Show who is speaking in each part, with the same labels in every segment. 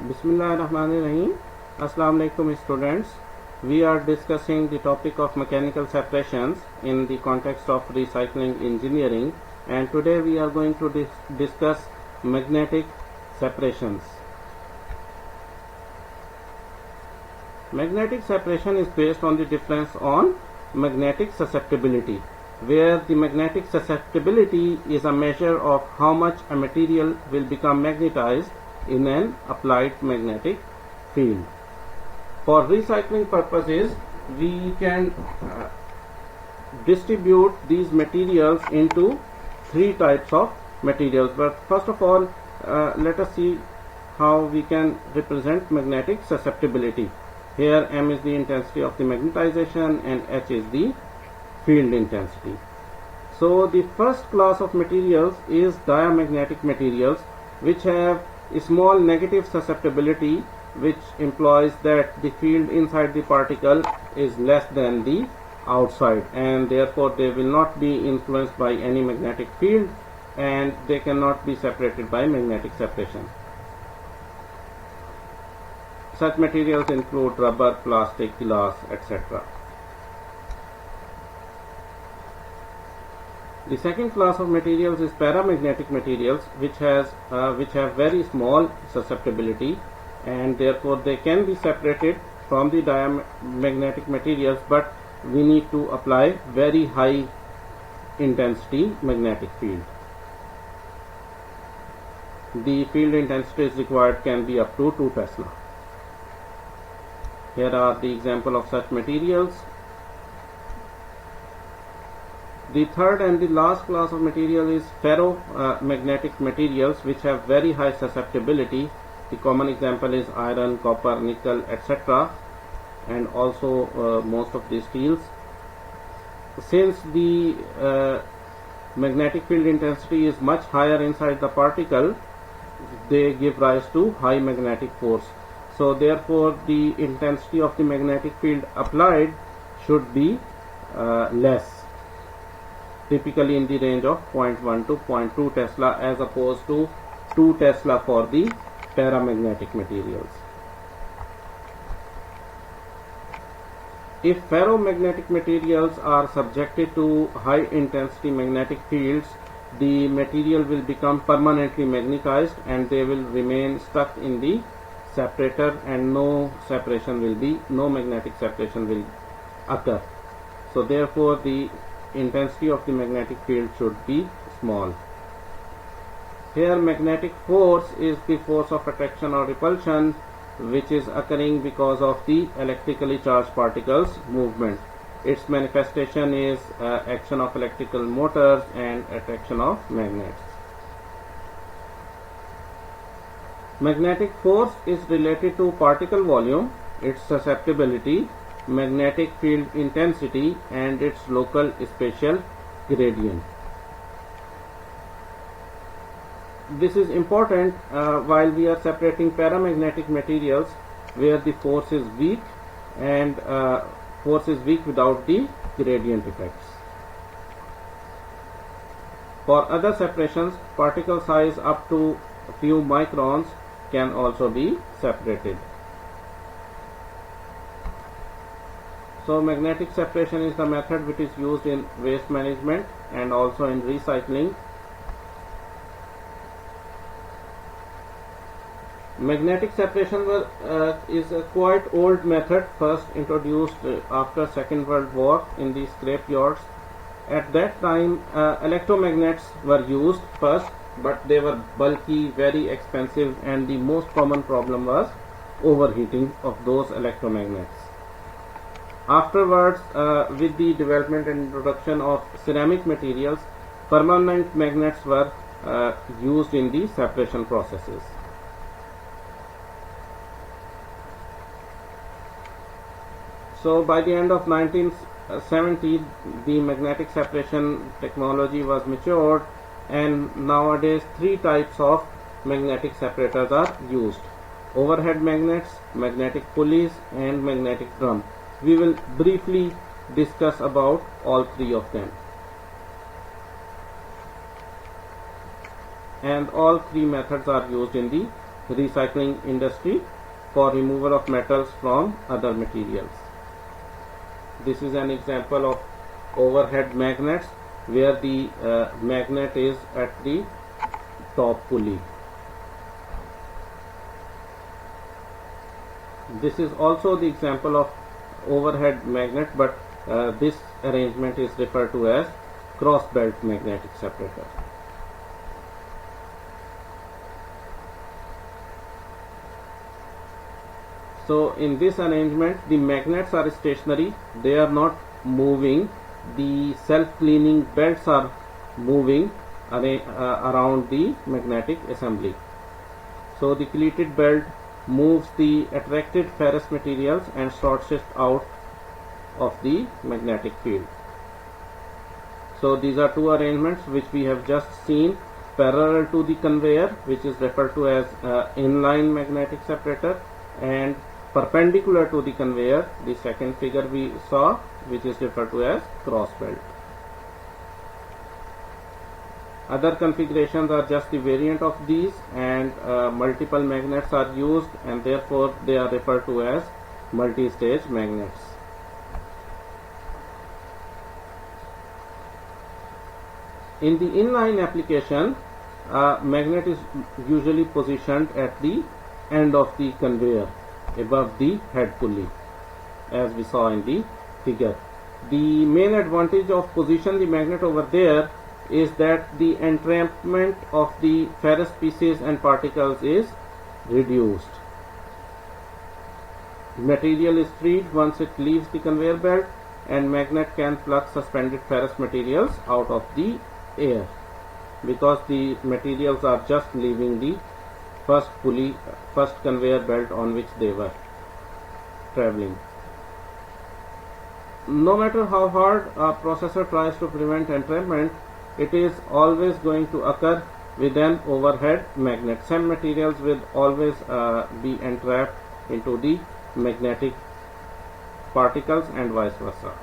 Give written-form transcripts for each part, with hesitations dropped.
Speaker 1: Bismillahirrahmanirrahim. Assalamu alaikum students. We are discussing the topic of mechanical separations in the context of recycling engineering, and today we are going to discuss magnetic separations. Magnetic separation is based on the difference on magnetic susceptibility, where the magnetic susceptibility is a measure of how much a material will become magnetized in an applied magnetic field. For recycling purposes, we can distribute these materials into three types of materials. But first of all, let us see how we can represent magnetic susceptibility. Here M is the intensity of the magnetization and H is the field intensity. So the first class of materials is diamagnetic materials, which have a small negative susceptibility, which implies that the field inside the particle is less than the outside, and therefore they will not be influenced by any magnetic field and they cannot be separated by magnetic separation. Such materials include rubber, plastic, glass, etc. The second class of materials is paramagnetic materials, which have very small susceptibility, and therefore they can be separated from the diamagnetic materials, but we need to apply very high intensity magnetic field. The field intensity required can be up to 2 Tesla. Here are the example of such materials. The third and the last class of material is ferromagnetic materials, which have very high susceptibility. The common example is iron, copper, nickel, etc., and also most of the steels. Since the magnetic field intensity is much higher inside the particle, they give rise to high magnetic force. So therefore the intensity of the magnetic field applied should be less, typically in the range of 0.1 to 0.2 Tesla as opposed to 2 Tesla for the paramagnetic materials. If ferromagnetic materials are subjected to high intensity magnetic fields, the material will become permanently magnetized and they will remain stuck in the separator, and no magnetic separation will occur. So therefore the intensity of the magnetic field should be small. Here magnetic force is the force of attraction or repulsion, which is occurring because of the electrically charged particles movement. Its manifestation is action of electrical motors and attraction of magnets. Magnetic force is related to particle volume, its susceptibility, magnetic field intensity, and its local spatial gradient. This is important while we are separating paramagnetic materials, where the force is weak, and force is weak without the gradient effects. For other separations, particle size up to a few microns can also be separated. So magnetic separation is the method which is used in waste management and also in recycling. Magnetic separation is a quite old method, first introduced after Second World War in the scrap yards. At that time electromagnets were used first, but they were bulky, very expensive, and the most common problem was overheating of those electromagnets. Afterwards, with the development and introduction of ceramic materials, permanent magnets were used in the separation processes. So by the end of 1970, the magnetic separation technology was matured, and nowadays three types of magnetic separators are used: overhead magnets, magnetic pulleys, and magnetic drum. We will briefly discuss about all three of them. And all three methods are used in the recycling industry for removal of metals from other materials. This is an example of overhead magnets where the magnet is at the top pulley. This is also the example of overhead magnet, but this arrangement is referred to as cross belt magnetic separator. So in this arrangement the magnets are stationary, they are not moving. The self-cleaning belts are moving around the magnetic assembly. So the cleated belt moves the attracted ferrous materials and short shift out of the magnetic field. So these are two arrangements which we have just seen parallel to the conveyor, which is referred to as inline magnetic separator, and perpendicular to the conveyor, the second figure we saw, which is referred to as cross belt. Other configurations are just the variant of these, and multiple magnets are used, and therefore they are referred to as multi-stage magnets. In the inline application, magnet is usually positioned at the end of the conveyor above the head pulley, as we saw in the figure. The main advantage of position the magnet over there is that the entrampment of the ferrous pieces and particles is reduced. Material is freed once it leaves the conveyor belt, and magnet can pluck suspended ferrous materials out of the air because the materials are just leaving the first conveyor belt on which they were traveling. No matter how hard a processor tries to prevent entrapment, it is always going to occur with an overhead magnet. Some materials will always be entrapped into the magnetic particles and vice versa.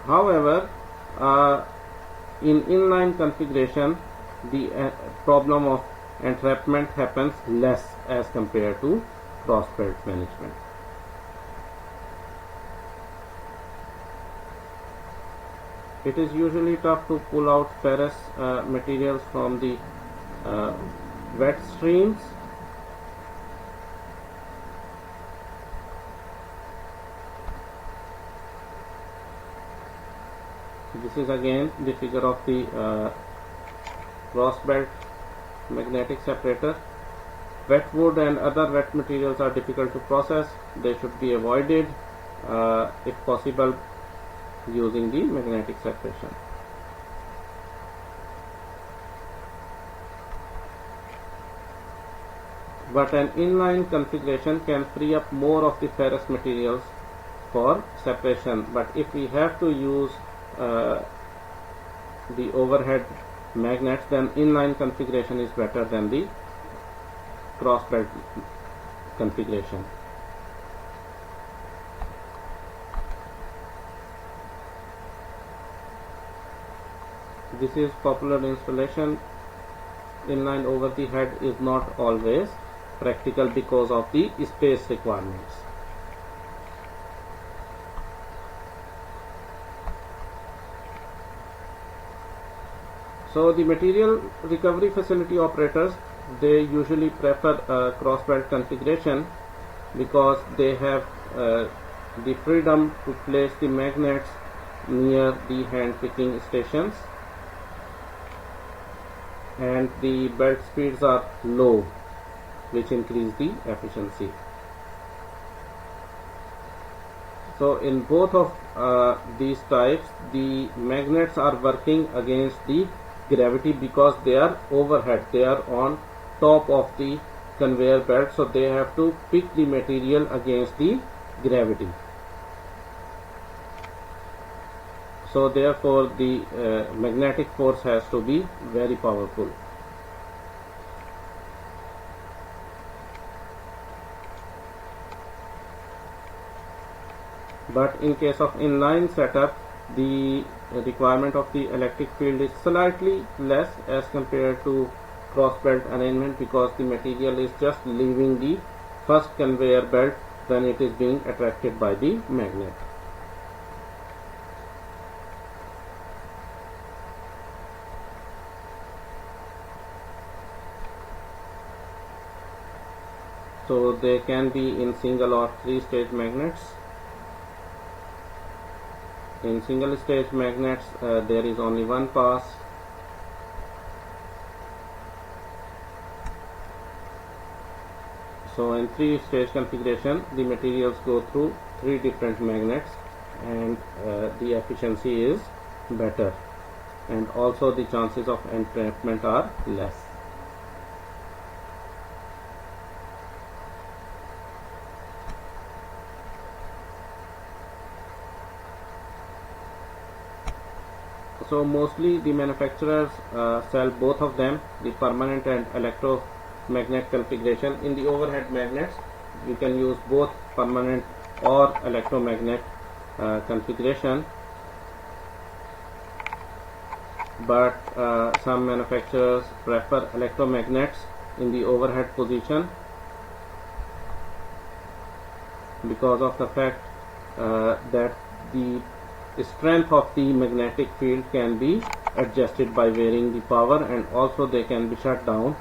Speaker 1: However, in inline configuration, the problem of entrapment happens less as compared to cross belt management. It is usually tough to pull out ferrous materials from the wet streams. This is again the figure of the cross belt magnetic separator. Wet wood and other wet materials are difficult to process. They should be avoided if possible using the magnetic separation. But an inline configuration can free up more of the ferrous materials for separation. But if we have to use the overhead magnets, then inline configuration is better than the cross belt configuration. This is popular installation. Inline over the head is not always practical because of the space requirements. So the material recovery facility operators, they usually prefer a cross belt configuration because they have the freedom to place the magnets near the hand picking stations, and the belt speeds are low, which increase the efficiency. So in both of these types, the magnets are working against the gravity because they are overhead, they are on top of the conveyor belt, so they have to pick the material against the gravity. So therefore the magnetic force has to be very powerful. But in case of inline setup, the requirement of the electric field is slightly less as compared to cross belt arrangement because the material is just leaving the first conveyor belt when it is being attracted by the magnet. So they can be in single or three-stage magnets. In single stage magnets there is only one pass. So in three-stage configuration the materials go through three different magnets, and the efficiency is better, and also the chances of entrapment are less. So mostly the manufacturers sell both of them, the permanent and electromagnet configuration. In the overhead magnets we can use both permanent or electromagnet configuration, but some manufacturers prefer electromagnets in the overhead position because of the fact that the strength of the magnetic field can be adjusted by varying the power, and also they can be shut down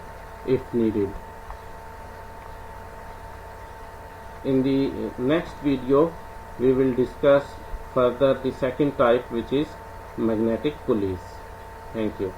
Speaker 1: if needed. In the next video we will discuss further the second type, which is magnetic pulleys. Thank you.